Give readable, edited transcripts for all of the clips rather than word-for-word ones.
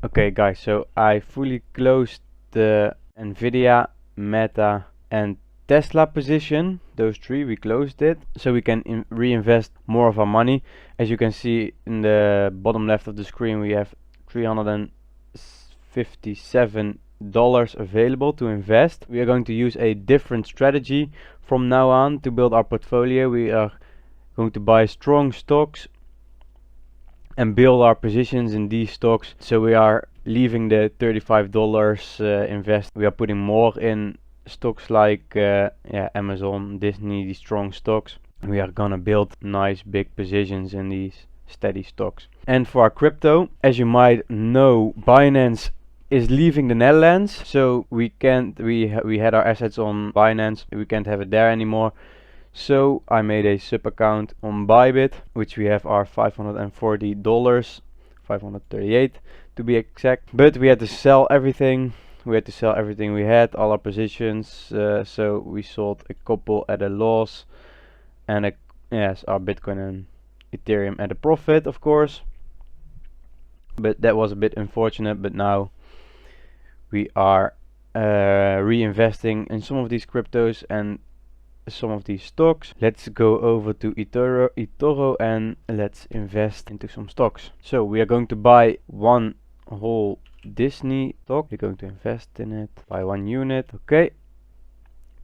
Okay guys, so I fully closed the Nvidia, Meta and Tesla position. Those three, we closed it so we can reinvest more of our money. As you can see in the bottom left of the screen, we have $357 available to invest. We are going to use a different strategy from now on to build our portfolio. We are going to buy strong stocks and build our positions in these stocks. So we are leaving the $35 invest. We are putting more in stocks like Amazon, Disney, these strong stocks. We are gonna build nice big positions in these steady stocks. And for our crypto, as you might know, Binance is leaving the Netherlands, so we had our assets on Binance, we can't have it there anymore. So I made a sub account on Bybit, which we have our $540, 538 to be exact. But we had to sell everything. We had to sell everything we had, all our positions. So we sold a couple at a loss, and our Bitcoin and Ethereum at a profit, of course. But that was a bit unfortunate. But now we are reinvesting in some of these cryptos and some of these stocks. Let's go over to eToro and let's invest into some stocks. So we are going to buy one whole Disney stock. We're going to invest in it, buy one unit. Okay,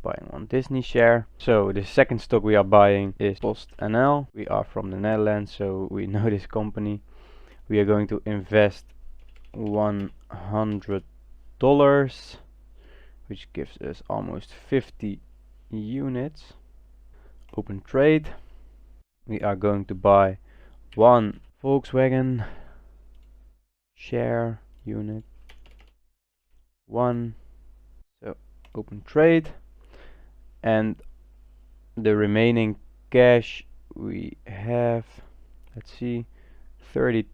buying one Disney share. So the second stock we are buying is PostNL. We are from the Netherlands, so we know this company. We are going to invest $100, which gives us almost 50 units. Open trade. We are going to buy one Volkswagen share unit. One. So open trade. And the remaining cash we have, let's see, $32.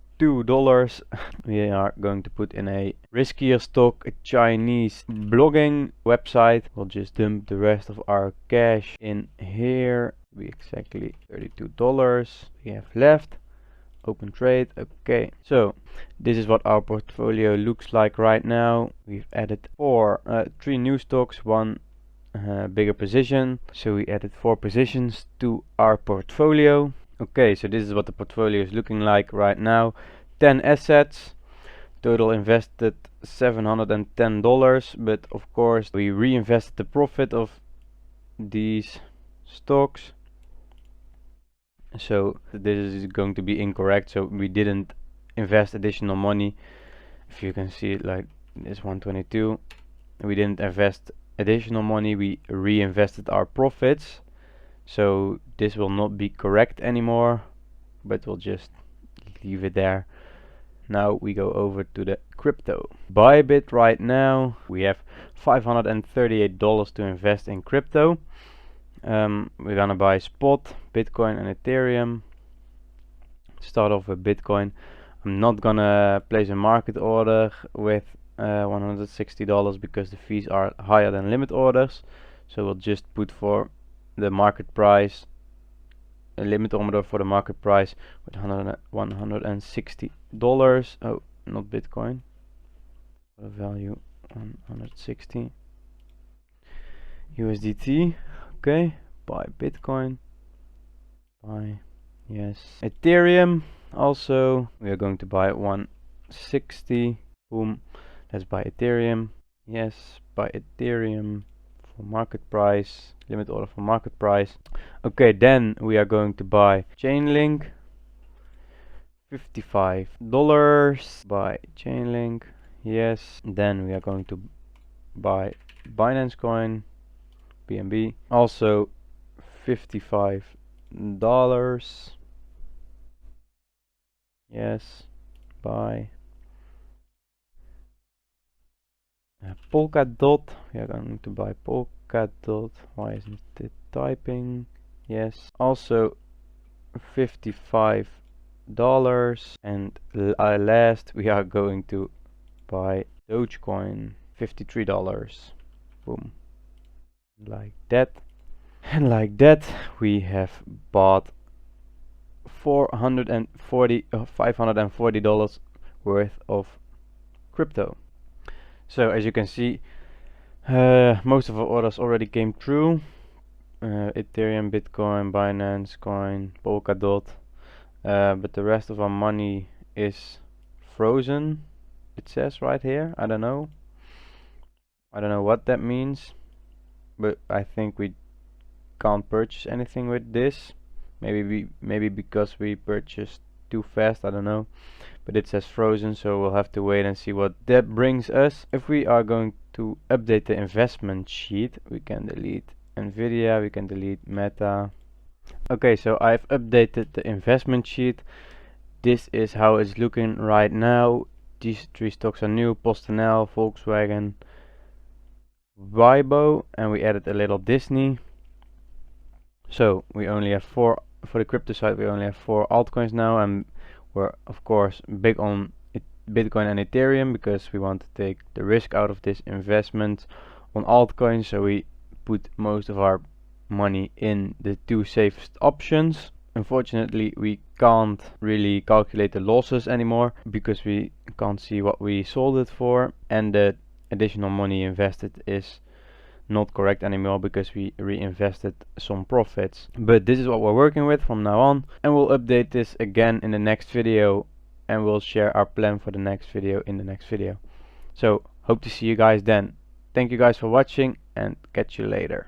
We are going to put in a riskier stock, a Chinese blogging website. We'll just dump the rest of our cash in here. Be exactly $32 we have left. Open trade. Okay, so this is what our portfolio looks like right now. We've added three new stocks, one bigger position. So we added 4 positions to our portfolio. Okay, so this is what the portfolio is looking like right now. 10 assets, total invested $710, but of course we reinvested the profit of these stocks. So this is going to be incorrect, so we didn't invest additional money. If you can see it like this 122, we didn't invest additional money, we reinvested our profits. So this will not be correct anymore, but we'll just leave it there. Now we go over to the crypto. Bybit right now, we have $538 to invest in crypto. We're gonna buy spot, Bitcoin and Ethereum. Start off with Bitcoin. I'm not gonna place a market order with $160 because the fees are higher than limit orders. So we'll just put for the market price, a limit order for the market price with $160. Oh, not Bitcoin. What a value, 160 USDT. Okay, buy Bitcoin. Buy, yes. Ethereum also, we are going to buy 160. Boom. Let's buy Ethereum. Yes, buy Ethereum for market price, limit order for market price. Okay, then we are going to buy Chainlink, $55. Buy Chainlink, yes. Then we are going to buy Binance Coin, BNB, also $55. Yes, buy. Polkadot, we are going to buy Polkadot. Why isn't it typing? Yes, also $55. And last we are going to buy Dogecoin, $53. Boom, like that. And like that we have bought $540 worth of crypto. So as you can see, most of our orders already came through. Ethereum, Bitcoin, Binance Coin, Polkadot, but the rest of our money is frozen. It says right here. I don't know what that means, but I think we can't purchase anything with this. Maybe because we purchased too fast, I don't know, but it says frozen, so we'll have to wait and see what that brings us. If we are going to update the investment sheet, we can delete Nvidia, we can delete Meta. Okay, so I've updated the investment sheet. This is how it's looking right now. These 3 stocks are new: PostNL, Volkswagen, Weibo, and we added a little Disney. So we only have 4 for the crypto side. We only have 4 altcoins now, and we're of course big on Bitcoin and Ethereum because we want to take the risk out of this investment on altcoins. So we put most of our money in the 2 safest options. Unfortunately, we can't really calculate the losses anymore because we can't see what we sold it for, and the additional money invested is not correct anymore because we reinvested some profits. But this is what we're working with from now on, and we'll update this again in the next video, and we'll share our plan for the next video in the next video. So hope to see you guys then. Thank you guys for watching, and catch you later.